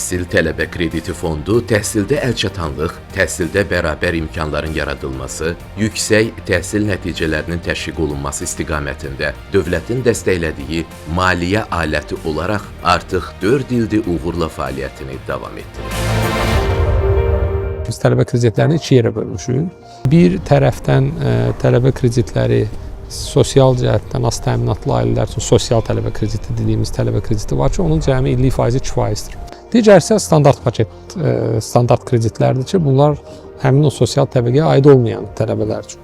Təhsil Tələbə Krediti Fondu təhsildə əlçatanlıq, təhsildə bərabər imkanların yaradılması, yüksək təhsil nəticələrinin təşviq olunması istiqamətində dövlətin dəstəklədiyi maliyyə aləti olaraq artıq 4 ildir uğurla fəaliyyətini davam etdirir. Biz tələbə kreditlərini iki yerə bölmüşük. Bir tərəfdən tələbə kreditləri sosial cəhətdən az təminatlı ailələr üçün sosial tələbə krediti dediyimiz tələbə krediti var ki, onun cəmi illik faizi 2%-dir. Digər isə standart paket, standart kreditlərdir ki, bunlar həmin o sosial təbəqəyə aid olmayan tələbələr üçün.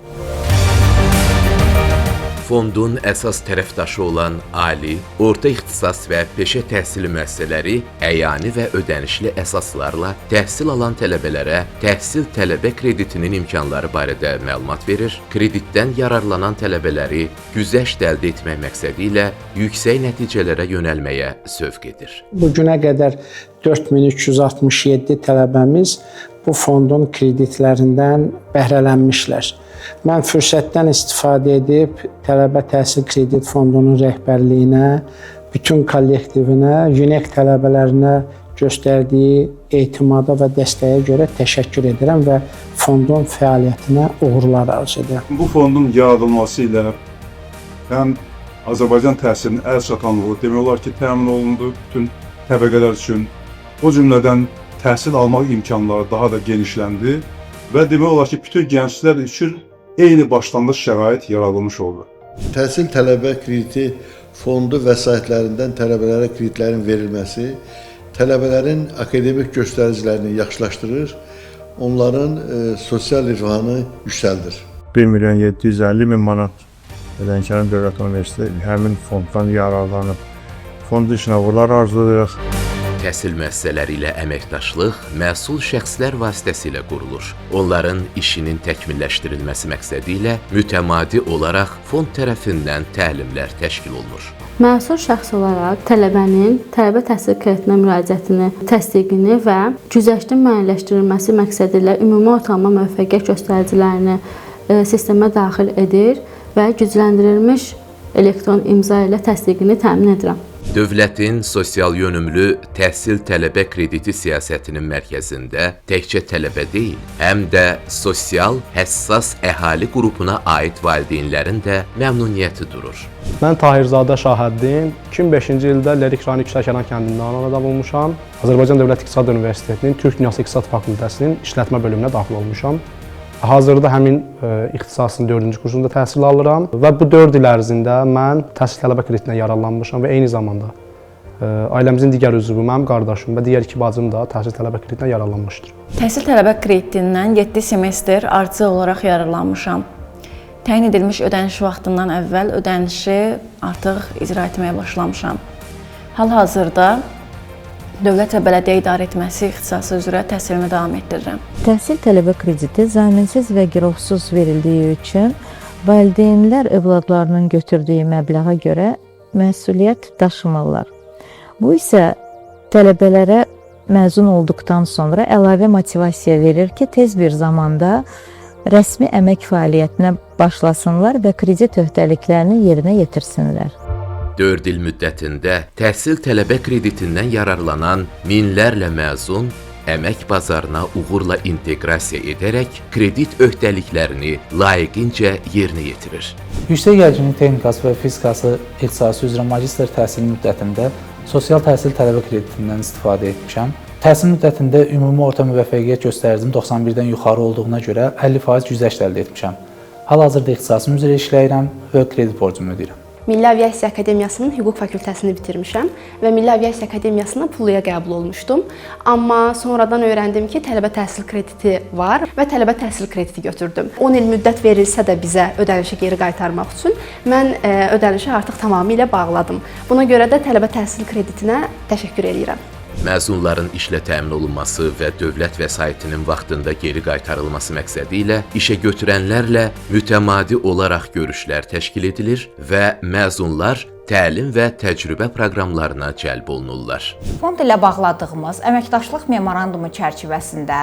Fondun əsas tərəfdaşı olan ali, orta ixtisas və peşə təhsili müəssisələri əyani və ödənişli əsaslarla təhsil alan tələbələrə təhsil tələbə kreditinin imkanları barədə məlumat verir, kreditdən yararlanan tələbələri güzəşt əldə etmək məqsədi ilə yüksək nəticələrə yönəlməyə sövq edir. Bugünə qədər 4367 tələbəmiz bu fondun kreditlərindən bəhrələnmişlər. Mən fürsətdən istifadə edib Tələbə Təhsil Kredit Fondunun rəhbərliyinə, bütün kollektivinə, UNEK tələbələrinə göstərdiyi etimada və dəstəyə görə təşəkkür edirəm və fondun fəaliyyətinə uğurlar arzu edirəm. Bu fondun yaradılması ilə həm Azərbaycan təhsilinin əlçatanlığı demək olar ki, təmin olundu bütün təbəqələr üçün. O cümlədən təhsil almaq imkanları daha da genişləndi və demək olar ki, bütün gənclər üçün eyni başlanğıc şərait yaradılmış oldu. Təhsil Tələbə Krediti Fondu vəsaitlərindən tələbələrə kreditlərin verilməsi tələbələrin akademik göstəricilərini yaxşılaşdırır, onların sosial rifahını yüksəldir. 1.750.000 manat Lənkəran Dövlət Universiteti həmin fonddan yararlanıb. Fond işinə uğurlar arzulayırıq. Təhsil müəssisələri ilə əməkdaşlıq məsul şəxslər vasitəsilə qurulur. Onların işinin təkmilləşdirilməsi məqsədi ilə mütəmadi olaraq fond tərəfindən təlimlər təşkil olunur. Məsul şəxs olaraq tələbənin tələbə təhsil kreditinə müraciətini, təsdiqini və güzəştin müəyyənləşdirilməsi məqsədi ilə ümumi ortalama müvəffəqiyyət göstəricilərini sistemə daxil edir və gücləndirilmiş elektron imza ilə təsdiqini təmin edirəm. Dövlətin sosial yönümlü təhsil tələbə krediti siyasətinin mərkəzində təkcə tələbə deyil, həm də sosial, həssas əhali qrupuna aid valideynlərin də məmnuniyyəti durur. Mən Tahirzadə Şahəddin, 2005-ci ildə Lerik rayon Yüksəkəran kəndində anadan olmuşam. Azərbaycan Dövlət İqtisad Universitetinin Türk Dünyası İqtisad Fakültəsinin işlətmə bölümünə daxil olmuşam. Hazırda həmin ixtisasın 4-cü kursunda təhsil alıram və bu 4 il ərzində mən təhsil tələbə kreditindən yararlanmışam və eyni zamanda ailəmizin digər üzvü, mənim qardaşım və digər 2 bacım da təhsil tələbə kreditindən yararlanmışdır. Təhsil tələbə kreditindən 7 semestr ardıcıl olaraq yararlanmışam. Təyin edilmiş ödəniş vaxtından əvvəl ödənişi artıq icra etməyə başlamışam. Hal-hazırda Dövlət və Bələdiyyə İdarə Etməsi ixtisası üzrə təhsilimi davam etdirirəm. Təhsil tələbə krediti zaminsiz və girovsuz verildiyi üçün valideynlər övladlarının götürdüyü məbləğə görə məsuliyyət daşımırlar. Bu isə tələbələrə məzun olduqdan sonra əlavə motivasiya verir ki, tez bir zamanda rəsmi əmək fəaliyyətinə başlasınlar və kredit öhdəliklərini yerinə yetirsinlər. 4 il müddətində təhsil tələbə kreditindən yararlanan minlərlə məzun əmək bazarına uğurla inteqrasiya edərək kredit öhdəliklərini layiqincə yerinə yetirir. Yüksək gərginlik texnikası və fizikası ixtisası üzrə magistr təhsil müddətində sosial təhsil tələbə kreditindən istifadə etmişəm. Təhsil müddətində ümumi orta müvəffəqiyyət göstəricim 91-dən yuxarı olduğuna görə 50% güzəşt əldə etmişəm. Hal-hazırda ixtisasım üzrə işləyirəm və kredit borcumu ödəyirəm. Milli Aviasiya Akademiyasının hüquq fakültəsini bitirmişəm və Milli Aviasiya Akademiyasına pulluya qəbul olmuşdum. Amma sonradan öyrəndim ki, tələbə təhsil krediti var və tələbə təhsil krediti götürdüm. 10 il müddət verilsə də bizə ödənişi geri qaytarmaq üçün mən ödənişi artıq tamamilə bağladım. Buna görə də tələbə təhsil kreditinə təşəkkür edirəm. Məzunların işlə təmin olunması və dövlət vəsaitinin vaxtında geri qaytarılması məqsədi ilə işə götürənlərlə mütəmadi olaraq görüşlər təşkil edilir və məzunlar təlim və təcrübə proqramlarına cəlb olunurlar. Fond ilə bağladığımız əməkdaşlıq memorandumu çərçivəsində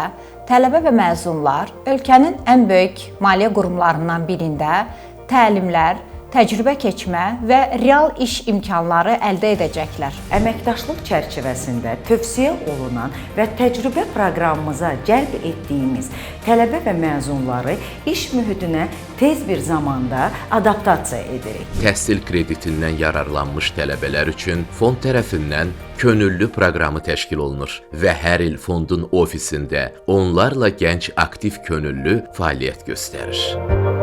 tələbə və məzunlar ölkənin ən böyük maliyyə qurumlarından birində təlimlər təcrübə keçmə və real iş imkanları əldə edəcəklər. Əməkdaşlıq çərçivəsində tövsiyə olunan və təcrübə proqramımıza cəlb etdiyimiz tələbə və məzunları iş mühitinə tez bir zamanda adaptasiya edirik. Təhsil kreditindən yararlanmış tələbələr üçün fond tərəfindən könüllü proqramı təşkil olunur və hər il fondun ofisində onlarla gənc aktiv könüllü fəaliyyət göstərir.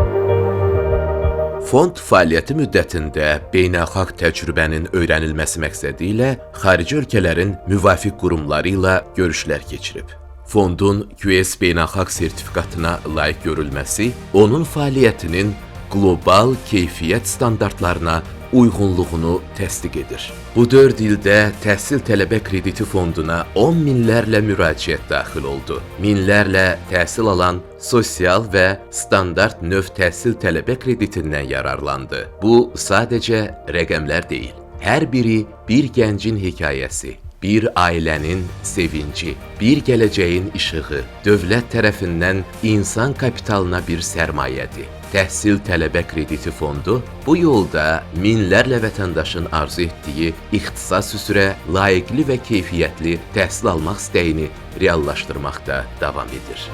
Fond fəaliyyəti müddətində beynəlxalq təcrübənin öyrənilməsi məqsədi ilə xarici ölkələrin müvafiq qurumları ilə görüşlər keçirib. Fondun QS beynəlxalq sertifikatına layiq görülməsi onun fəaliyyətinin qlobal keyfiyyət standartlarına uyğunluğunu təsdiq edir. Bu 4 ildə təhsil tələbə krediti fonduna 10 minlərlə müraciət daxil oldu. Minlərlə təhsil alan sosial və standart növ təhsil tələbə kreditindən yararlandı. Bu sadəcə rəqəmlər deyil. Hər biri bir gəncin hekayəsi, bir ailənin sevinci, bir gələcəyin işığı, dövlət tərəfindən insan kapitalına bir sərmayədir. Təhsil tələbə krediti fondu bu yolda minlərlə vətəndaşın arzu etdiyi ixtisas üzrə layiqli və keyfiyyətli təhsil almaq istəyini reallaşdırmaqda davam edir.